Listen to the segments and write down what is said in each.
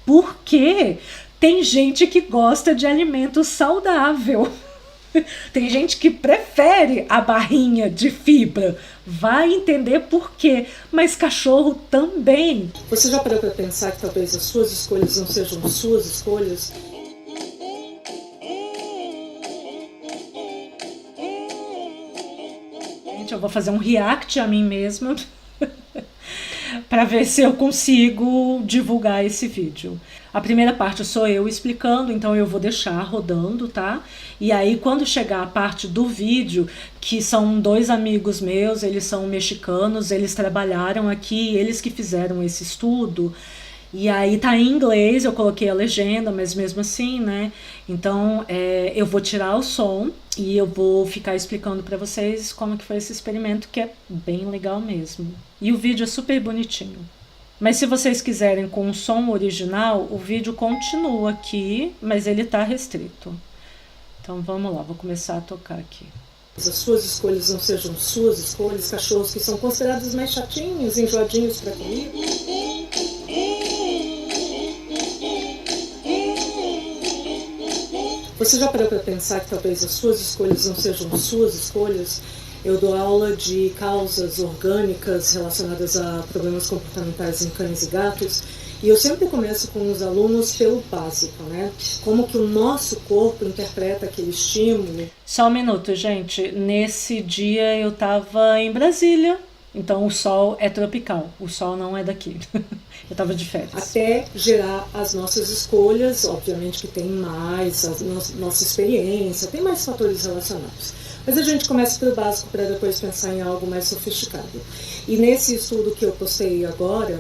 Porque tem gente que gosta de alimento saudável. Tem gente que prefere a barrinha de fibra. Vai entender por quê. Mas cachorro também. Você já parou para pensar que talvez as suas escolhas não sejam suas escolhas? Gente, eu vou fazer um react a mim mesma para ver se eu consigo divulgar esse vídeo. A primeira parte sou eu explicando, então eu vou deixar rodando, tá? E aí quando chegar a parte do vídeo, que são 2 amigos meus, eles são mexicanos, eles trabalharam aqui, eles que fizeram esse estudo, e aí tá em inglês, eu coloquei a legenda, mas mesmo assim, né? Então eu vou tirar o som e eu vou ficar explicando pra vocês como que foi esse experimento, que é bem legal mesmo. E o vídeo é super bonitinho. Mas se vocês quiserem com o som original, o vídeo continua aqui, mas ele tá restrito. Então vamos lá, vou começar a tocar aqui. As suas escolhas não sejam suas escolhas, cachorros que são considerados mais chatinhos, enjoadinhos para comer. Você já parou para pensar que talvez as suas escolhas não sejam suas escolhas? Eu dou aula de causas orgânicas relacionadas a problemas comportamentais em cães e gatos, e eu sempre começo com os alunos pelo básico, né? Como que o nosso corpo interpreta aquele estímulo. Só um minuto, gente. Nesse dia eu tava em Brasília, então o sol é tropical, o sol não é daqui. Eu tava de férias. Até gerar as nossas escolhas, obviamente que tem mais, a nossa experiência, tem mais fatores relacionados. Mas a gente começa pelo básico para depois pensar em algo mais sofisticado. E nesse estudo que eu postei agora,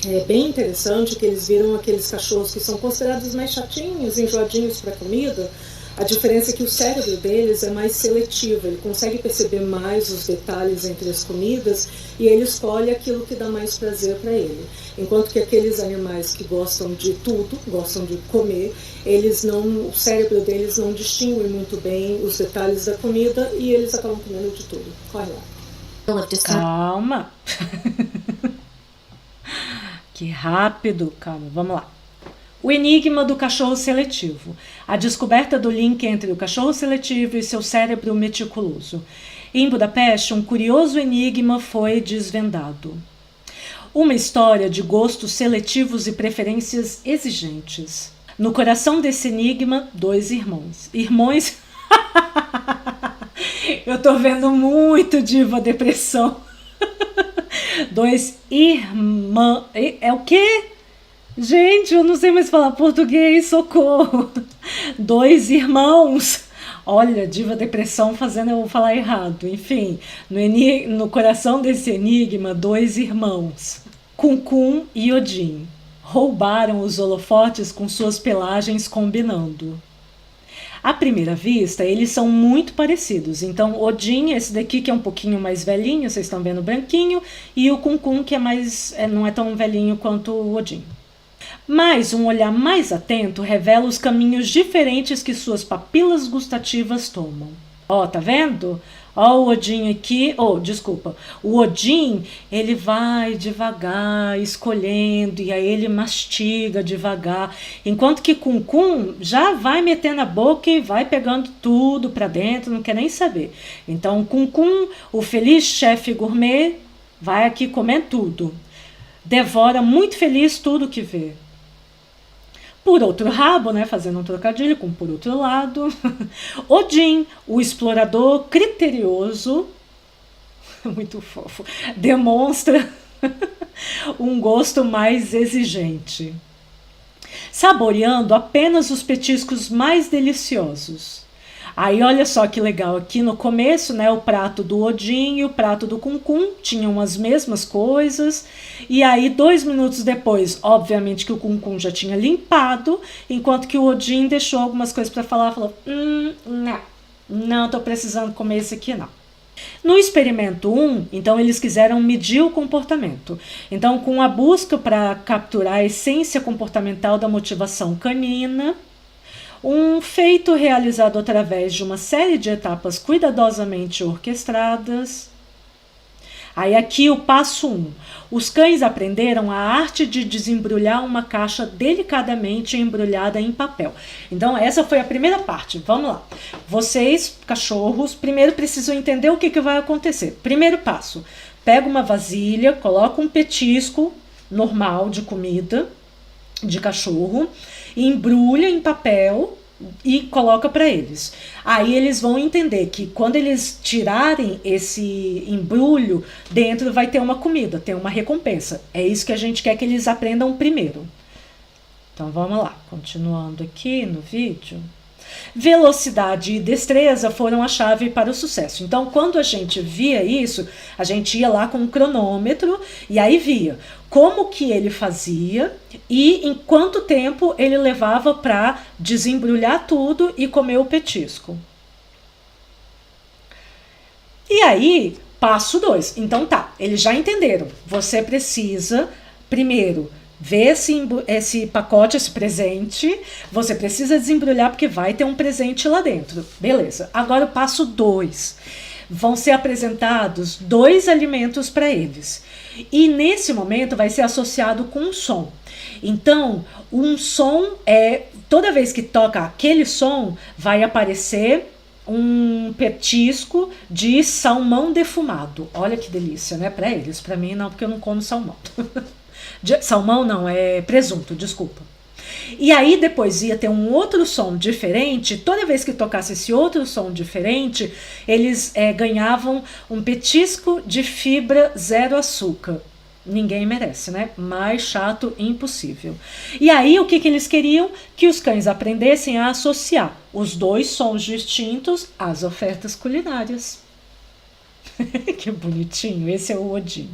é bem interessante que eles viram aqueles cachorros que são considerados mais chatinhos, enjoadinhos para comida. A diferença é que o cérebro deles é mais seletivo, ele consegue perceber mais os detalhes entre as comidas e ele escolhe aquilo que dá mais prazer para ele. Enquanto que aqueles animais que gostam de tudo, gostam de comer, o cérebro deles não distingue muito bem os detalhes da comida e eles acabam comendo de tudo. Corre lá. Calma. Que rápido. Calma, vamos lá. O enigma do cachorro seletivo. A descoberta do link entre o cachorro seletivo e seu cérebro meticuloso. Em Budapeste, um curioso enigma foi desvendado. Uma história de gostos seletivos e preferências exigentes. No coração desse enigma, 2 irmãos. Irmãos... Eu tô vendo muito Diva Depressão. 2 irmãos... É o quê? Gente, eu não sei mais falar português, socorro. 2 irmãos. Olha, Diva Depressão fazendo eu falar errado. Enfim, no coração desse enigma, 2 irmãos, Kunkun e Odin, roubaram os holofotes com suas pelagens combinando. À primeira vista, eles são muito parecidos. Então, Odin, esse daqui que é um pouquinho mais velhinho, vocês estão vendo branquinho, e o Kunkun, que não é tão velhinho quanto o Odin. Mas um olhar mais atento revela os caminhos diferentes que suas papilas gustativas tomam. Ó, tá vendo? Ó o Odin aqui, desculpa, o Odin, ele vai devagar, escolhendo, e aí ele mastiga devagar, enquanto que Kunkun já vai metendo a boca e vai pegando tudo pra dentro, não quer nem saber. Então Kunkun, o feliz chefe gourmet, vai aqui comer tudo, devora muito feliz tudo que vê. Por outro rabo, né, fazendo um trocadilho com por outro lado, Odin, o explorador criterioso, muito fofo, demonstra um gosto mais exigente, saboreando apenas os petiscos mais deliciosos. Aí olha só que legal, aqui no começo, né, o prato do Odin e o prato do Kunkun tinham as mesmas coisas, e aí 2 minutos depois, obviamente que o Kunkun já tinha limpado, enquanto que o Odin deixou algumas coisas para falar, falou, não tô precisando comer esse aqui não. No experimento 1, então eles quiseram medir o comportamento. Então, com a busca para capturar a essência comportamental da motivação canina, um feito realizado através de uma série de etapas cuidadosamente orquestradas, Aí aqui o passo 1. Os cães aprenderam a arte de desembrulhar uma caixa delicadamente embrulhada em papel. Então essa foi a primeira parte. Vamos lá. Vocês, cachorros, primeiro precisam entender o que vai acontecer. Primeiro passo. Pega uma vasilha, coloca um petisco normal de comida de cachorro, embrulha em papel e coloca para eles. Aí eles vão entender que quando eles tirarem esse embrulho, dentro vai ter uma comida, tem uma recompensa. É isso que a gente quer que eles aprendam primeiro. Então vamos lá, continuando aqui no vídeo. Velocidade e destreza foram a chave para o sucesso. Então, quando a gente via isso, a gente ia lá com um cronômetro e aí via como que ele fazia e em quanto tempo ele levava para desembrulhar tudo e comer o petisco. E aí, passo 2. Então tá, eles já entenderam. Você precisa, primeiro, ver esse pacote, esse presente, você precisa desembrulhar porque vai ter um presente lá dentro. Beleza. Agora o passo 2. Vão ser apresentados 2 alimentos para eles. E nesse momento vai ser associado com um som. Então, um som toda vez que toca aquele som, vai aparecer um petisco de salmão defumado. Olha que delícia, né? Para eles, para mim não, porque eu não como salmão. Salmão não, é presunto, desculpa. E aí depois ia ter um outro som diferente. Toda vez que tocasse esse outro som diferente, eles ganhavam um petisco de fibra zero açúcar. Ninguém merece, né? Mais chato impossível. E aí o que eles queriam? Que os cães aprendessem a associar os 2 sons distintos às ofertas culinárias. Que bonitinho, esse é o Odin.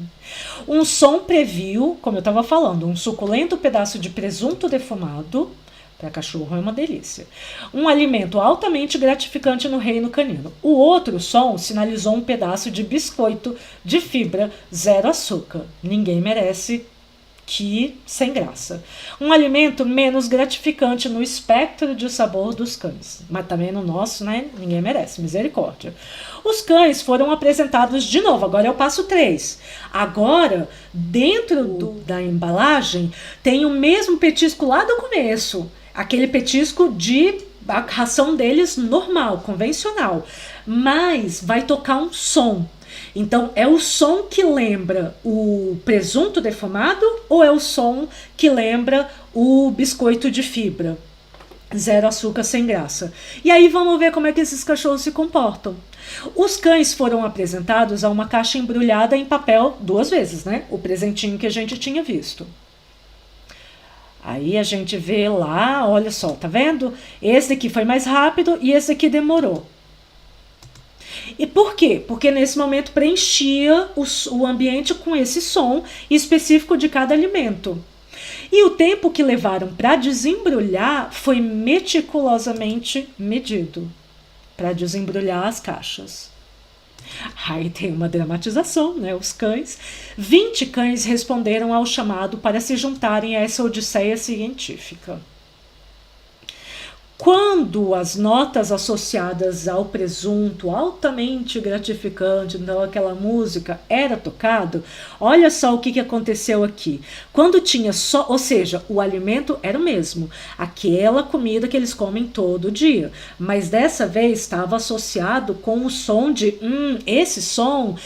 Um som previu, como eu estava falando, um suculento pedaço de presunto defumado, para cachorro é uma delícia. Um alimento altamente gratificante no reino canino. O outro som sinalizou um pedaço de biscoito de fibra zero açúcar. Ninguém merece, que sem graça. Um alimento menos gratificante no espectro de sabor dos cães. Mas também no nosso, né? Ninguém merece, misericórdia. Os cães foram apresentados de novo, agora é o passo 3. Agora, dentro da embalagem, tem o mesmo petisco lá do começo. Aquele petisco de a ração deles normal, convencional. Mas vai tocar um som. Então, é o som que lembra o presunto defumado ou é o som que lembra o biscoito de fibra? Zero açúcar, sem graça. E aí vamos ver como é que esses cachorros se comportam. Os cães foram apresentados a uma caixa embrulhada em papel 2 vezes, né? O presentinho que a gente tinha visto. Aí a gente vê lá, olha só, tá vendo? Esse aqui foi mais rápido e esse aqui demorou. E por quê? Porque nesse momento preenchia o ambiente com esse som específico de cada alimento. E o tempo que levaram para desembrulhar foi meticulosamente medido para desembrulhar as caixas. Aí tem uma dramatização, né? Os cães. 20 cães responderam ao chamado para se juntarem a essa odisseia científica. Quando as notas associadas ao presunto altamente gratificante, então aquela música, era tocado, olha só o que aconteceu aqui. Quando tinha só, ou seja, o alimento era o mesmo, aquela comida que eles comem todo dia, mas dessa vez estava associado com o som de, esse som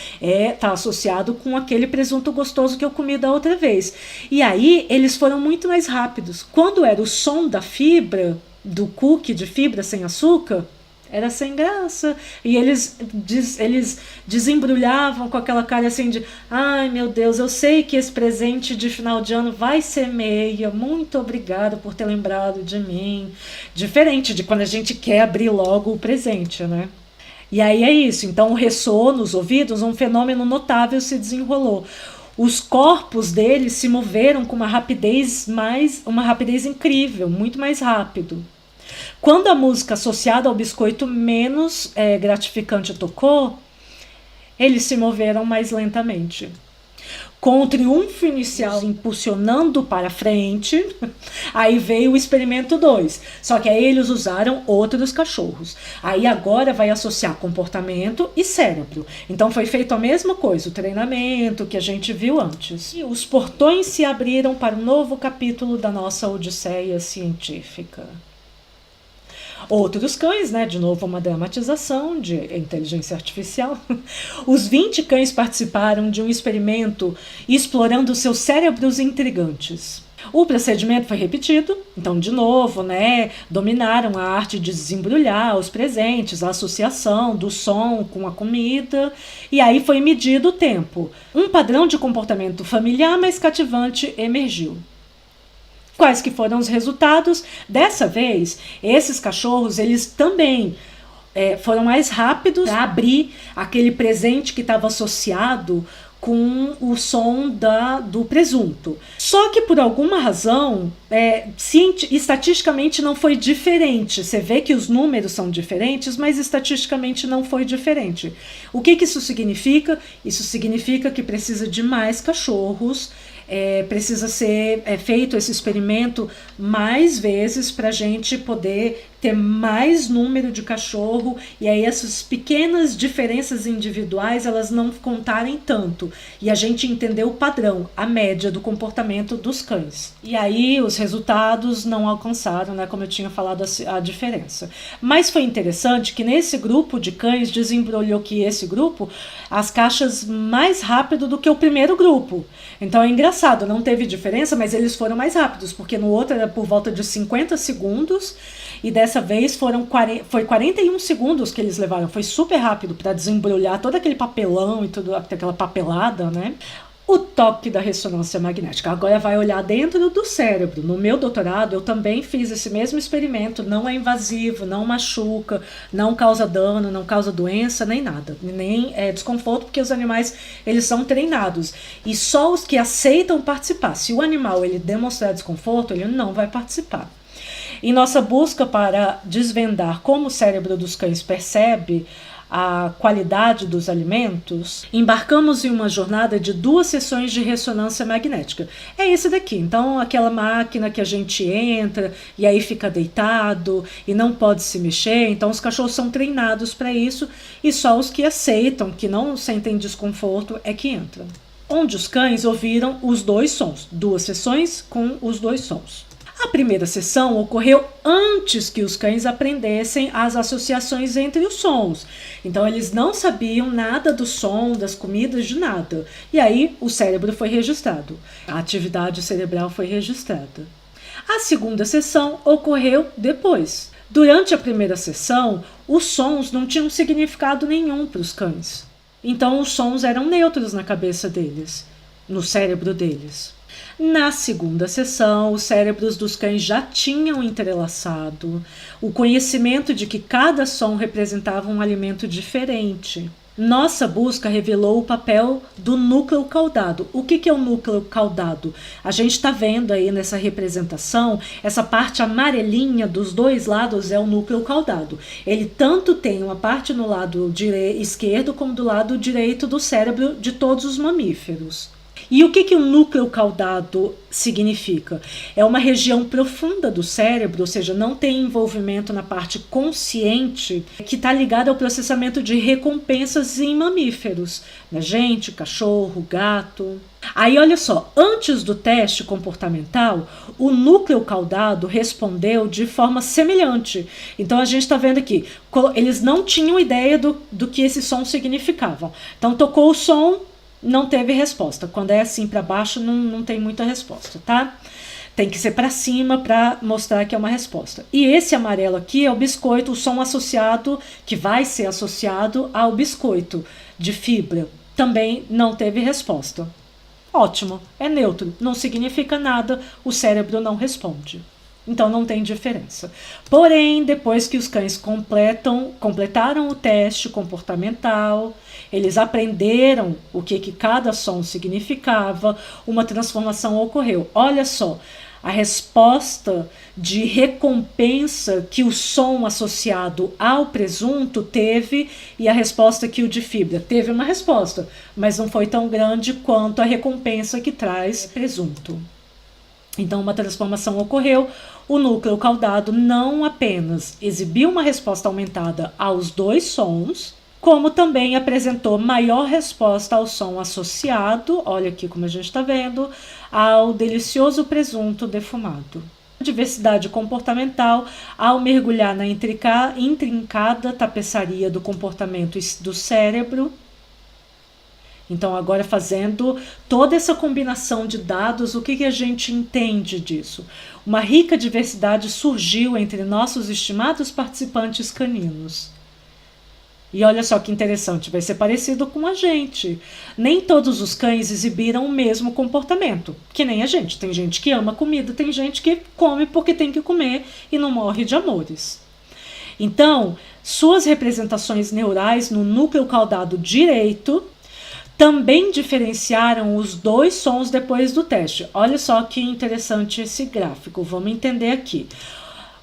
tá associado com aquele presunto gostoso que eu comi da outra vez. E aí eles foram muito mais rápidos. Quando era o som da fibra, do cookie de fibra sem açúcar, era sem graça. E eles desembrulhavam com aquela cara assim de, ai meu Deus, eu sei que esse presente de final de ano vai ser meia, muito obrigada por ter lembrado de mim. Diferente de quando a gente quer abrir logo o presente, né? E aí é isso, então ressoou nos ouvidos, um fenômeno notável se desenrolou. Os corpos deles se moveram com uma rapidez incrível, muito mais rápido. Quando a música associada ao biscoito menos gratificante tocou, eles se moveram mais lentamente. Com o triunfo inicial impulsionando para frente, aí veio o experimento 2. Só que aí eles usaram outros cachorros. Aí agora vai associar comportamento e cérebro. Então foi feito a mesma coisa, o treinamento que a gente viu antes. E os portões se abriram para um novo capítulo da nossa odisseia científica. Outros cães, né? De novo uma dramatização de inteligência artificial. Os 20 cães participaram de um experimento explorando seus cérebros intrigantes. O procedimento foi repetido, então de novo, né, dominaram a arte de desembrulhar os presentes, a associação do som com a comida, e aí foi medido o tempo. Um padrão de comportamento familiar mais cativante emergiu. Quais que foram os resultados? Dessa vez, esses cachorros, eles também foram mais rápidos para abrir aquele presente que estava associado com o som do presunto. Só que por alguma razão, estatisticamente não foi diferente. Você vê que os números são diferentes, mas estatisticamente não foi diferente. O que isso significa? Isso significa que precisa de mais cachorros, precisa ser feito esse experimento mais vezes para a gente poder ter mais número de cachorro, e aí essas pequenas diferenças individuais elas não contarem tanto, e a gente entender o padrão, a média do comportamento dos cães. E aí os resultados não alcançaram, né, como eu tinha falado, a diferença. Mas foi interessante que nesse grupo de cães desembrulhou que esse grupo as caixas mais rápido do que o primeiro grupo. Então é engraçado, não teve diferença, mas eles foram mais rápidos, porque no outro era por volta de 50 segundos, e dessa vez foi 41 segundos que eles levaram. Foi super rápido para desembrulhar todo aquele papelão e tudo, aquela papelada, né? O toque da ressonância magnética. Agora vai olhar dentro do cérebro. No meu doutorado, eu também fiz esse mesmo experimento. Não é invasivo, não machuca, não causa dano, não causa doença, nem nada. Nem desconforto, porque os animais, eles são treinados. E só os que aceitam participar. Se o animal ele demonstrar desconforto, ele não vai participar. Em nossa busca para desvendar como o cérebro dos cães percebe a qualidade dos alimentos, embarcamos em uma jornada de 2 sessões de ressonância magnética. É esse daqui. Então, aquela máquina que a gente entra e aí fica deitado e não pode se mexer. Então, os cachorros são treinados para isso, e só os que aceitam, que não sentem desconforto, é que entram. Onde os cães ouviram os 2 sons. 2 sessões com os 2 sons. A primeira sessão ocorreu antes que os cães aprendessem as associações entre os sons. Então eles não sabiam nada do som, das comidas, de nada. E aí o cérebro foi registrado. A atividade cerebral foi registrada. A segunda sessão ocorreu depois. Durante a primeira sessão, os sons não tinham significado nenhum para os cães. Então os sons eram neutros na cabeça deles, no cérebro deles. Na segunda sessão, os cérebros dos cães já tinham entrelaçado o conhecimento de que cada som representava um alimento diferente. Nossa busca revelou o papel do núcleo caudado. O que é o núcleo caudado? A gente está vendo aí nessa representação, essa parte amarelinha dos 2 lados é o núcleo caudado. Ele tanto tem uma parte no lado esquerdo como do lado direito do cérebro de todos os mamíferos. E o que o núcleo caudado significa? É uma região profunda do cérebro, ou seja, não tem envolvimento na parte consciente, que está ligada ao processamento de recompensas em mamíferos, né? Gente, cachorro, gato. Aí olha só, antes do teste comportamental, o núcleo caudado respondeu de forma semelhante. Então a gente está vendo aqui, eles não tinham ideia do que esse som significava. Então tocou o som, não teve resposta. Quando é assim para baixo, não tem muita resposta, tá? Tem que ser para cima para mostrar que é uma resposta. E esse amarelo aqui é o biscoito, o som associado, que vai ser associado ao biscoito de fibra. Também não teve resposta. Ótimo, é neutro, não significa nada, o cérebro não responde. Então não tem diferença. Porém, depois que os cães completaram o teste comportamental, eles aprenderam o que cada som significava, uma transformação ocorreu. Olha só, a resposta de recompensa que o som associado ao presunto teve e a resposta que o de fibra. Teve uma resposta, mas não foi tão grande quanto a recompensa que traz presunto. Então, uma transformação ocorreu. O núcleo caudado não apenas exibiu uma resposta aumentada aos dois sons, como também apresentou maior resposta ao som associado, olha aqui como a gente está vendo, ao delicioso presunto defumado. Diversidade comportamental, ao mergulhar na intrincada tapeçaria do comportamento do cérebro. Então, agora fazendo toda essa combinação de dados, o que a gente entende disso? Uma rica diversidade surgiu entre nossos estimados participantes caninos. E olha só que interessante, vai ser parecido com a gente. Nem todos os cães exibiram o mesmo comportamento, que nem a gente. Tem gente que ama comida, tem gente que come porque tem que comer e não morre de amores. Então, suas representações neurais no núcleo caudado direito também diferenciaram os dois sons depois do teste. Olha só que interessante esse gráfico, vamos entender aqui.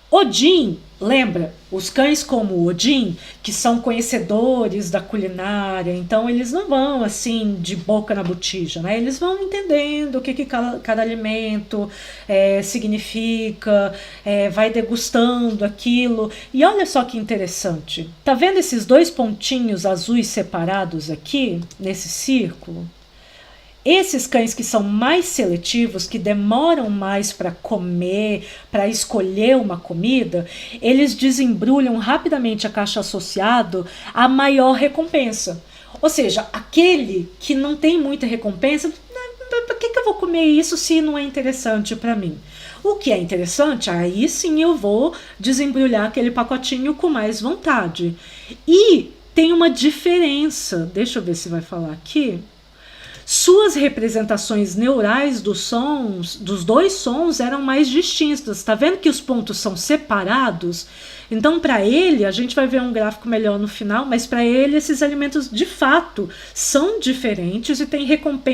Odin, lembra? Os cães como Odin, que são conhecedores da culinária, então eles não vão assim de boca na botija, né? Eles vão entendendo o que cada alimento significa, vai degustando aquilo. E olha só que interessante, tá vendo esses dois pontinhos azuis separados aqui, nesse círculo? Esses cães que são mais seletivos, que demoram mais para comer, para escolher uma comida, eles desembrulham rapidamente a caixa associado à maior recompensa. Ou seja, aquele que não tem muita recompensa, para que eu vou comer isso se não é interessante para mim? O que é interessante, aí sim eu vou desembrulhar aquele pacotinho com mais vontade. E tem uma diferença, deixa eu ver se vai falar aqui. Suas representações neurais dos dois sons eram mais distintas. Está vendo que os pontos são separados? Então, para ele, a gente vai ver um gráfico melhor no final, mas para ele esses alimentos de fato são diferentes e têm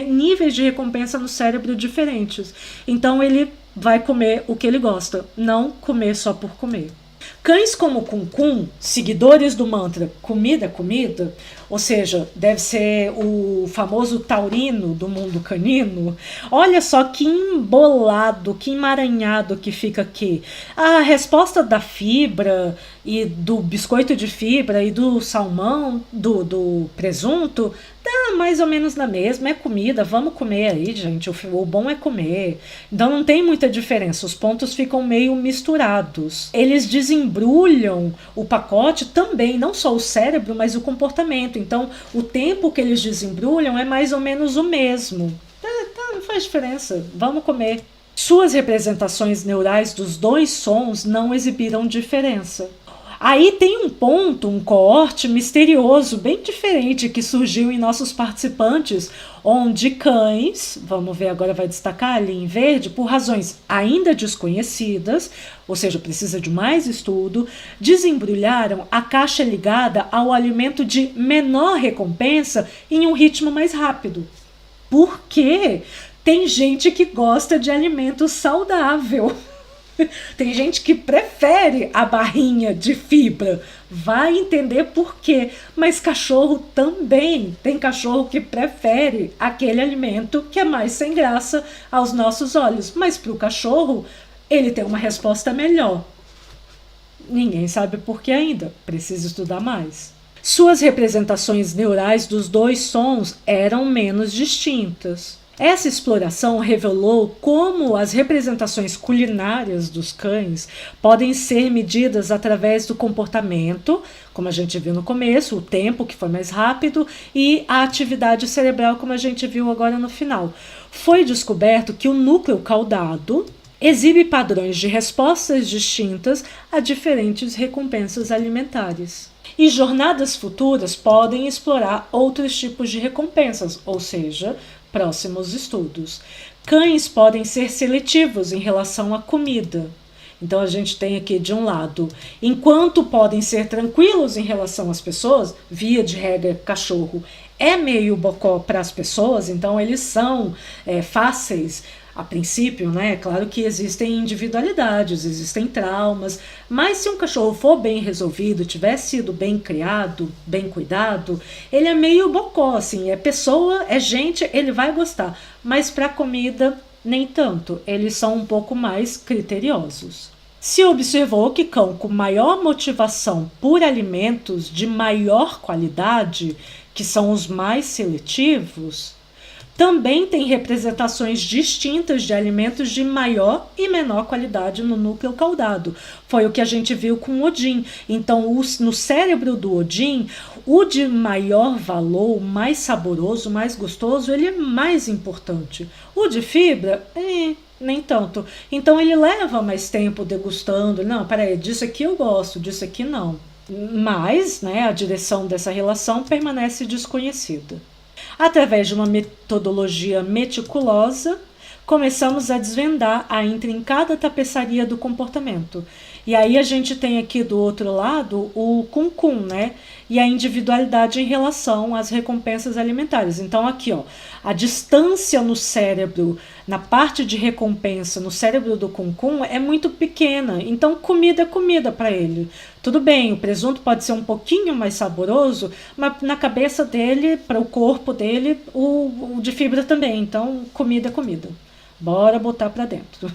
níveis de recompensa no cérebro diferentes. Então, ele vai comer o que ele gosta, não comer só por comer. Cães como o Kun-Kun, seguidores do mantra comida, comida, ou seja, deve ser o famoso taurino do mundo canino, olha só que embolado, que emaranhado que fica aqui. A resposta da fibra e do biscoito de fibra e do salmão, do presunto, tá mais ou menos na mesma, é comida, vamos comer aí, gente, o bom é comer. Então não tem muita diferença, os pontos ficam meio misturados. Eles desembrulham o pacote também, não só o cérebro, mas o comportamento. Então o tempo que eles desembrulham é mais ou menos o mesmo. Não faz diferença, vamos comer. Suas representações neurais dos dois sons não exibiram diferença. Aí tem um ponto, um coorte misterioso, bem diferente, que surgiu em nossos participantes, onde cães, vamos ver agora, vai destacar ali em verde, por razões ainda desconhecidas, ou seja, precisa de mais estudo, desembrulharam a caixa ligada ao alimento de menor recompensa em um ritmo mais rápido. Por quê? Tem gente que gosta de alimento saudável. Tem gente que prefere a barrinha de fibra, vai entender por quê, mas cachorro também, tem cachorro que prefere aquele alimento que é mais sem graça aos nossos olhos, mas para o cachorro ele tem uma resposta melhor. Ninguém sabe por que ainda, precisa estudar mais. Suas representações neurais dos dois sons eram menos distintas. Essa exploração revelou como as representações culinárias dos cães podem ser medidas através do comportamento, como a gente viu no começo, o tempo que foi mais rápido e a atividade cerebral, como a gente viu agora no final. Foi descoberto que o núcleo caudado exibe padrões de respostas distintas a diferentes recompensas alimentares. E jornadas futuras podem explorar outros tipos de recompensas, ou seja, próximos estudos. Cães podem ser seletivos em relação à comida. Então a gente tem aqui de um lado, enquanto podem ser tranquilos em relação às pessoas, via de regra, cachorro é meio bocó para as pessoas, então eles são fáceis A princípio, né? Claro que existem individualidades, existem traumas, mas se um cachorro for bem resolvido, tiver sido bem criado, bem cuidado, ele é meio bocó, assim, é pessoa, é gente, ele vai gostar. Mas para comida, nem tanto, eles são um pouco mais criteriosos. Se observou que cão com maior motivação por alimentos de maior qualidade, que são os mais seletivos, também tem representações distintas de alimentos de maior e menor qualidade no núcleo caudado. Foi o que a gente viu com o Odin. Então, no cérebro do Odin, o de maior valor, mais saboroso, mais gostoso, ele é mais importante. O de fibra, nem tanto. Então, ele leva mais tempo degustando. Não, peraí, disso aqui eu gosto, disso aqui não. Mas, né, a direção dessa relação permanece desconhecida. Através de uma metodologia meticulosa, começamos a desvendar a intrincada tapeçaria do comportamento. E aí a gente tem aqui do outro lado o Kun, né? E a individualidade em relação às recompensas alimentares. Então aqui, ó, a distância no cérebro, na parte de recompensa, no cérebro do Kun é muito pequena. Então comida é comida para ele. Tudo bem, o presunto pode ser um pouquinho mais saboroso, mas na cabeça dele, para o corpo dele, o de fibra também. Então comida é comida. Bora botar para dentro.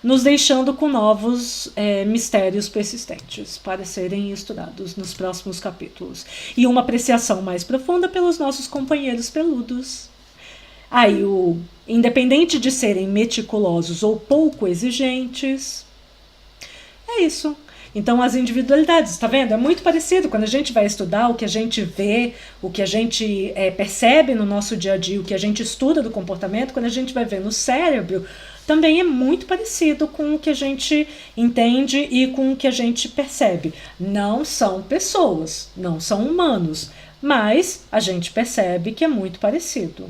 Nos deixando com novos mistérios persistentes para serem estudados nos próximos capítulos. E uma apreciação mais profunda pelos nossos companheiros peludos. Aí, independente de serem meticulosos ou pouco exigentes, é isso. Então, as individualidades, tá vendo? É muito parecido. Quando a gente vai estudar o que a gente vê, o que a gente percebe no nosso dia a dia, o que a gente estuda do comportamento, quando a gente vai ver no cérebro, também é muito parecido com o que a gente entende e com o que a gente percebe. Não são pessoas, não são humanos, mas a gente percebe que é muito parecido.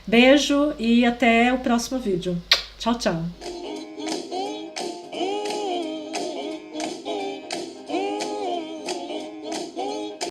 Beijo e até o próximo vídeo. Tchau, tchau.